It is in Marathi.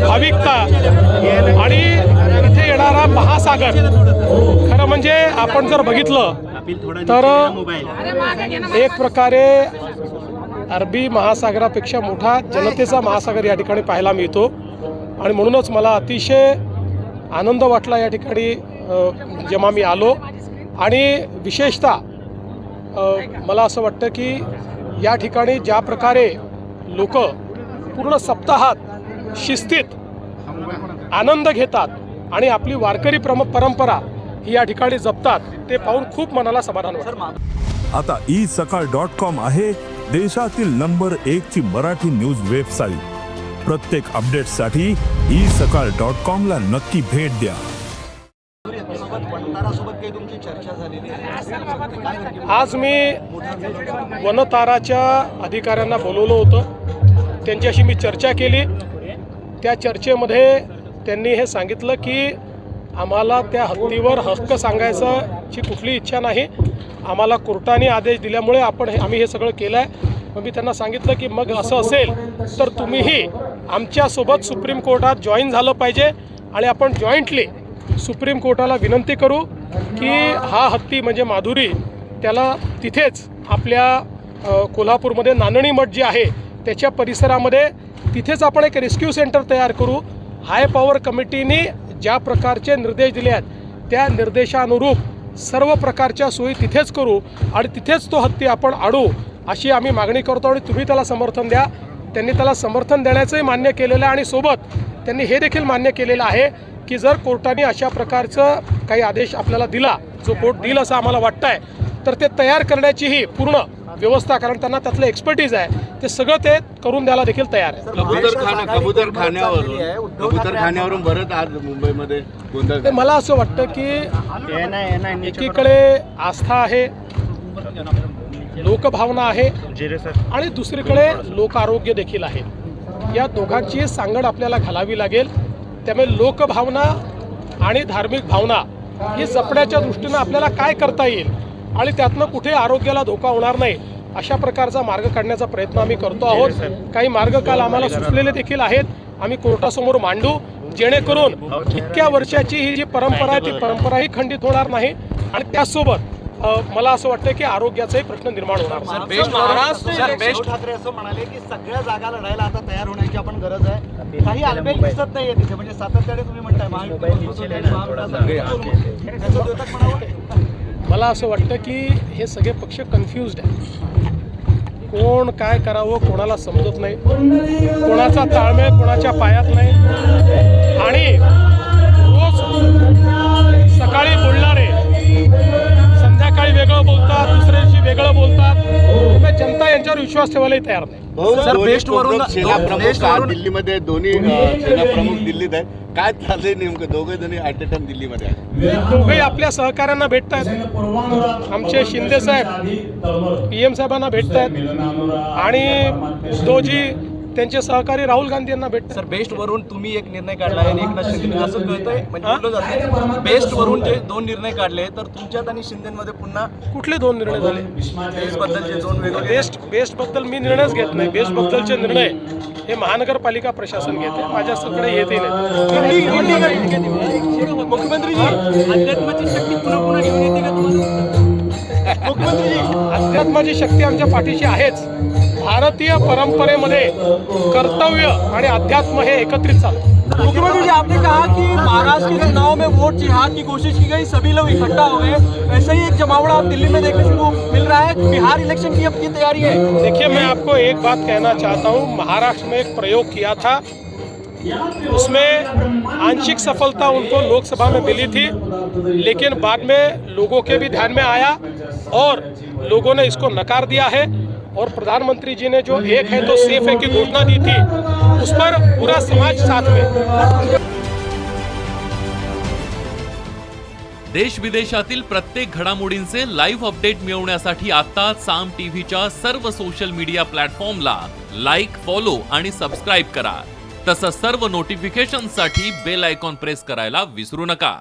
भाविकता आणि इथे येणारा महासागर, खरं म्हणजे आपण जर बघितलं तर एक प्रकारे अरबी महासागरापेक्षा मोठा जनतेचा महासागर या ठिकाणी पाहायला मिळतो. आणि म्हणूनच मला अतिशय आनंद वाटला या ठिकाणी जेव्हा मी आलो. आणि विशेषतः मला असं वाटतं की या ठिकाणी ज्या प्रकारे लोक पूर्ण सप्ताहात शिस्तीत आनंद घेतात आणि आपली वारकरी परंपरा ही या ठिकाणी जपतात, ते पाहून खूप मनाला समाधान वाटतं. आता isakal.com आहे देशातील नंबर 1 ची मराठी न्यूज वेबसाईट. प्रत्येक अपडेटसाठी isakal.com ला नक्की भेट द्या. आज मी वनताराच्या अधिकाऱ्यांना बोलवलं होतं, त्यांच्याशी मी चर्चा केली. त्या चर्चेमध्ये त्यांनी हे सांगितलं की आम्हाला त्या हत्तीवर हक्क सांगायची कुठली इच्छा नाही, आम्हाला कोर्टाने आदेश दिल्यामुळे आम्ही हे सगळं केलं आहे. मग मी त्यांना सांगितलं की मग असं असेल तर तुम्हीही आमच्यासोबत सुप्रीम कोर्टात जॉईन झालं पाहिजे आणि आपण जॉईंटली सुप्रीम कोर्टाला विनंती करू की हा हत्ती म्हणजे माधुरी त्याला तिथेच आपल्या कोल्हापूरमध्ये नानणी मठ जे आहे त्याच्या परिसरामध्ये तिथेच आपण एक रेस्क्यू सेंटर तयार करू. हाय पॉवर कमिटीने ज्या प्रकारचे निर्देश दिले आहेत त्या निर्देशानुरूप सर्व प्रकारच्या सोयी तिथेच करू आणि तिथेच तो हत्ती आपण आणू अशी आम्ही मागणी करतो. आणि तुम्ही त्याला समर्थन द्या. त्यांनी त्याला समर्थन देण्याचंही मान्य केलेलं आहे आणि सोबत त्यांनी हे देखील मान्य केलेलं आहे की जर कोर्टाने अशा प्रकारचं काही आदेश आपल्याला दिला, जो कोर्ट देईल असं आम्हाला वाटतं आहे, तर ते तयार करण्याचीही पूर्ण व्यवस्था, कारण त्यांना त्यातलं एक्सपर्टीज आहे, ते सगळं ते करून द्यायला देखील तयार आहे. कबूतर खाण्यावरून बरंच आज मुंबईमध्ये गोंधळ. मला असं वाटतं की एकीकडे आस्था आहे, लोकभावना आहे आणि दुसरीकडे लोक आरोग्य देखील आहे. या दोघांची सांगड आपल्याला घालावी लागेल. त्यामुळे लोकभावना आणि धार्मिक भावना ही जपण्याच्या दृष्टीनं आपल्याला काय करता येईल आणि त्यातनं कुठे आरोग्याला धोका होणार नाही अशा प्रकारचा मार्ग काढण्याचा प्रयत्न आम्ही करतो आहोत. काही मार्ग काल आम्हाला सुचलेले देखील आहेत, आम्ही कोर्टासमोर मांडू, जेणेकरून इतक्या वर्षाची ही जी परंपरा आहे ती परंपराही खंडित होणार नाही आणि त्याचसोबत मला असं वाटतं की आरोग्याचाही प्रश्न निर्माण होणार. ठाकरे असं म्हणाले की सगळ्या जागा लढायला आता तयार होण्याची आपण गरज आहे. काही आलबेल दिसत नाहीये तिथे, म्हणजे सातत्याने तुम्ही म्हणताय मला असं वाटतं की हे सगळे पक्ष कन्फ्युज्ड आहे. कोण काय करावं कोणाला समजत नाही, कोणाचा ताळमेळ कोणाच्या पायात नाही आणि रोज सकाळी बोलणारे संध्याकाळी वेगळं बोलतात, दुसऱ्या दिवशी वेगळं बोलतात. जनता यांच्यावर विश्वास ठेवायलाही तयार नाही. दिल्लीमध्ये दोन्ही सेना प्रमुख दिल्लीत आहे. काय चाललंय नेमकं? दोघे जणी ॲट अ टाइम दिल्लीमध्ये आहे. दोघेही आपल्या सहकाऱ्यांना भेटत आहेत. आमचे शिंदे साहेब PM साहेबांना भेटत आहेत आणि उद्धवजी त्यांचे सहकारी राहुल गांधी यांना भेटतात. सर, बेस्ट वरून तुम्ही एक निर्णय काढला आहे आणि एकनाथ शिंदे असं कळतंय, म्हणजे बेस्ट वरून जे 2 निर्णय काढले, तर तुमच्यात आणि शिंदेमध्ये पुन्हा कुठले 2 निर्णय झाले? बेस्ट बद्दलचे 2 वेगळे. बेस्ट बद्दल मी निर्णयच घेत नाही. बेस्ट बद्दलचे निर्णय हे महानगरपालिका प्रशासन घेते, माझ्याकडे येते नाही. मुख्यमंत्रीजी, अध्यात्माची शक्ती पुन्हा पुन्हा घेऊन येते का तुम्हाला? मुख्यमंत्रीजी, अध्यात्माची शक्ती आमच्या पाठीशी आहेच. भारतीय परंपरेमध्ये कर्तव्य आणि अध्यात्म हे एकत्रित चालतात. मुख्यमंत्री जी, आपने कहा कि महाराष्ट्र के चुनाव में वोट जिहाद की कोशिश की गई, सभी लोग इकट्ठा हो गए, वैसे ही एक जमावड़ा आप दिल्ली में देखने को मिल रहा है. बिहार इलेक्शन की अब की तैयारी है. देखिए, मैं आपको एक बात कहना चाहता हूँ. महाराष्ट्र में एक प्रयोग किया था, उसमें आंशिक सफलता उनको लोकसभा में मिली थी, लेकिन बाद में लोगों के भी ध्यान में आया और लोगों ने इसको नकार दिया है. और प्रधानमंत्री जी ने जो एक है तो सेफ है की घोषणा दी थी, उस पर पूरा समाज साथ में. देश विदेशातील प्रत्येक घडामोडींचे लाईव्ह अपडेट मिळवण्यासाठी आता साम टीव्हीच्या सर्व सोशल मीडिया प्लॅटफॉर्मला लाईक, फॉलो आणि सबस्क्राईब करा. तसंच सर्व नोटिफिकेशनसाठी बेल आयकॉन प्रेस करायला विसरू नका.